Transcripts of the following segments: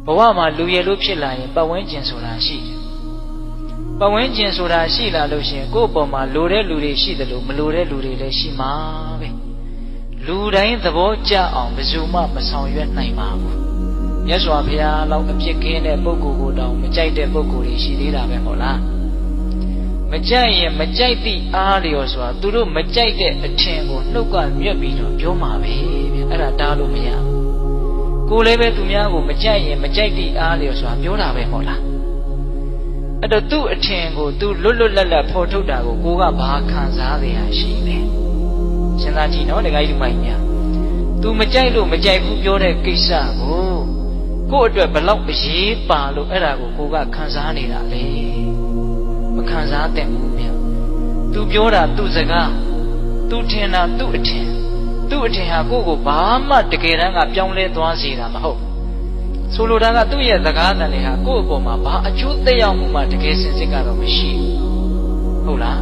ဘဝမှာလူရည်လို့ဖြစ်လာရင်ပတ်ဝန်းကျင်ဆိုတာရှိတယ်ပတ်ဝန်းကျင်ဆိုတာရှိလာလို့ရှိရင်ကိုယ့်အပေါ်မှာလိုတဲ့လူတွေရှိတယ်လို့မလိုတဲ့လူတွေလည်းရှိမှာပဲလူတိုင်းသဘောကျအောင်ဘယ်သူမှမဆောင်ရွက်နိုင်ပါဘူးမြတ်စွာဘုရားလောက်အဖြစ်ကင်းတဲ့ပုဂ္ဂိုလ်ကိုတောင်မကြိုက်တဲ့ပုဂ္ဂိုလ်တွေရှိသေးတာပဲမဟုတ်လားမကြိုက်ရင်မကြိုက်သည့်အားလျော်ဆိုတာသူတို့မကြိုက်တဲ့အထင်ကိုနှုတ်ကမြက်ပြီးတော့ပြောမှာပဲဗျအဲ့ဒါတားလို့မရဘူးကိုလည်းပဲသူများကိုမကြိုက်ရင်မကြိုက်သည့်အားလျော်ဆိုတာပြောတာပဲမဟုတ်လားအဲ့တော့သူ့အထင်ကိုသူလွတ်လွတ်လပ်လပ်ဖော်ထုတ်တာကိုကဘာခံစားရရှိလဲစဉ်းစားကြည့်နော်တခါကြီးဒီမိုင်းများသူမကြိုက်လို့မကြိုက်ဘူးပြောတဲ့ကိစ္စကိုယ့်အတွက်ဘလောက်အရေးပါလို့အဲ့ဒါကိုကခံစားနေတာလေမခံစားတဲ့ဘူးဗျသူပြောတာသူ့စကားသူထင်တာသူ့အထင်ဟာကိုဘာမှတကယ်တမ်းကပြောင်းလဲသွားစေတာမဟုတ်ဆိုလိုတာကသူ့ရဲ့စကားတန်တွေဟာကိုယ့်အပေါ်မှာဘာအကျိုးသက်ရောက်မှုမှတကယ်စင်စစ်ကတော့မရှိဘူးဟုတ်လား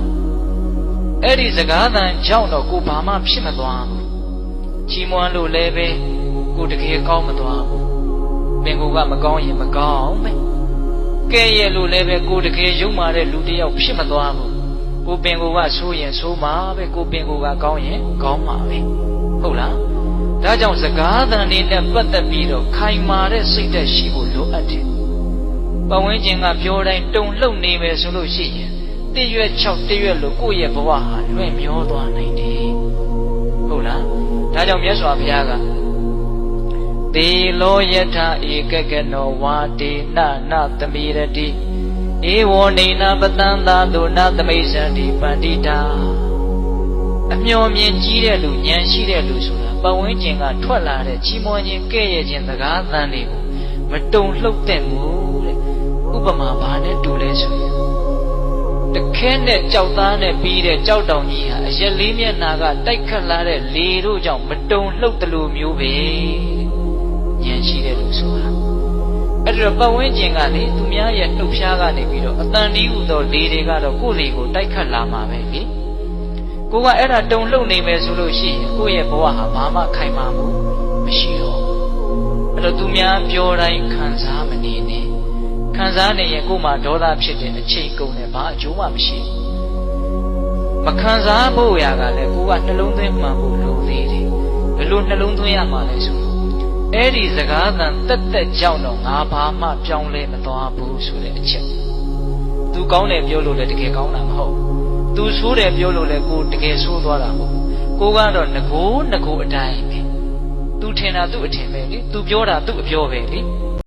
အဲ့ဒီစကားတန်ကြောင့်တော့ကိုဘာမှဖြစ်မသွားဘူးချီးမွမ်းလို့လည်းပဲကိုတကယ်ကောင်းမသွားဘူးပင်ကိုကမကောင်းရင်မကောင်းပဲကဲရဲ့လို့လည်းပဲကိုတကယ်ယုံမာတဲ့လူတစ်ယောက်ဖြစ်မသွားဘူးကိုပင်ကိုကဆိုးရင်ဆိုးမှာပဲကိုပင်ကိုကကောင်းရင်ကောင်းမှာပဲဟုတ်လားဒါကြောင့်စကားသံတွေနဲ့ပတ်သက်ပြီးတော့ခိုင်မာတဲ့စိတ်ဓာတ်ရှိဖို့လိုအပ်တယ်ပတ်ဝန်းကျင်ကပြောတိုင်းတုံလှုပ်နေမယ်ဆိုလို့ရှိရင်တရွက်6တရွက်လို့ကိုယ့်ရဲ့ဘဝဟာလွင့်မျောသွားနိုင်တယ်ဟုတ်လားဒါကြောင့်မြတ်စွာဘုရားကသေလောယထာဧကကနောဝါတေနနသမိရတိဧဝောနေနပတံသာတုနသမိစ္ဆန္တိပန္တိတာအမျှော်မြင်ကြီးတဲ့လူဉာဏ်ရှိတဲ့လူဆိုတာပတ်ဝန်းကျင်ကထွက်လာတဲ့ချီးမွမ်းခြင်းကဲ့ရဲ့ခြင်းစကားသံတွေကိုမတုံလှုပ်တဲ့ဘူးတဲ့ဥပမာဘာနဲ့တူလဲဆိုရင်တခဲနဲ့ကြောက်သားနဲ့ပြီးတဲ့ကြောက်တောင်ကြီးဟာအရက်လေးမျက်နာကတိုက်ခတ်လာတဲ့လေတို့ကြောင့်မတုံလှုပ်တယ်လို့မျိုးပဲဉာဏ်ရှိတဲ့လူဆိုတာအဲ့တော့ပတ်ဝန်းကျင်ကလေသူများရဲ့နှုတ်ဖျားကနေပြီးတော့အတန်ဒီဟုသောလေတွေကတော့ကိုယ်လေကိုတိုက်ခတ်လာမှာပဲလေကိုကအဲ့ဒါတုံလှုပ်နေမယ်ဆိုလို့ရှိရင်ကိုယ့်ရဲ့ဘဝဟာဘာမှခိုင်မာမှုမရှိတော့အဲ့တော့သူများပြောတိုင်းခံစားမနေနဲ့ခံစားနေရင်ကိုယ်မှာဒေါသဖြစ်တဲ့အချိန်ကုန်တယ်ဘာအကျိုးမှမရှိမခံစားဖို့ရာကလည်းကိုကနှလုံးသွင်းမှန်ဖို့လိုသေးတယ်ဘယ်လိုနှလုံးသွင်းရမှာလဲဆိုအဲ့ဒီစကားသံတက်ကြောင့်တော့ငါဘာမှပြောင်းလဲမသွားဘူးဆိုတဲ့အချက်သူကောင်းတယ်ပြောလို့လည်းတကယ်ကောင်းတာမဟုတ်သူဆိုးတယ်ပြောလို့လည်းကိုတကယ်ဆိုးသွားတာမဟုတ်ကိုကတော့ငကိုအတိုင်းပဲသူထင်တာသူ့အထင်ပဲလေသူပြောတာသူ့အပြောပဲလေ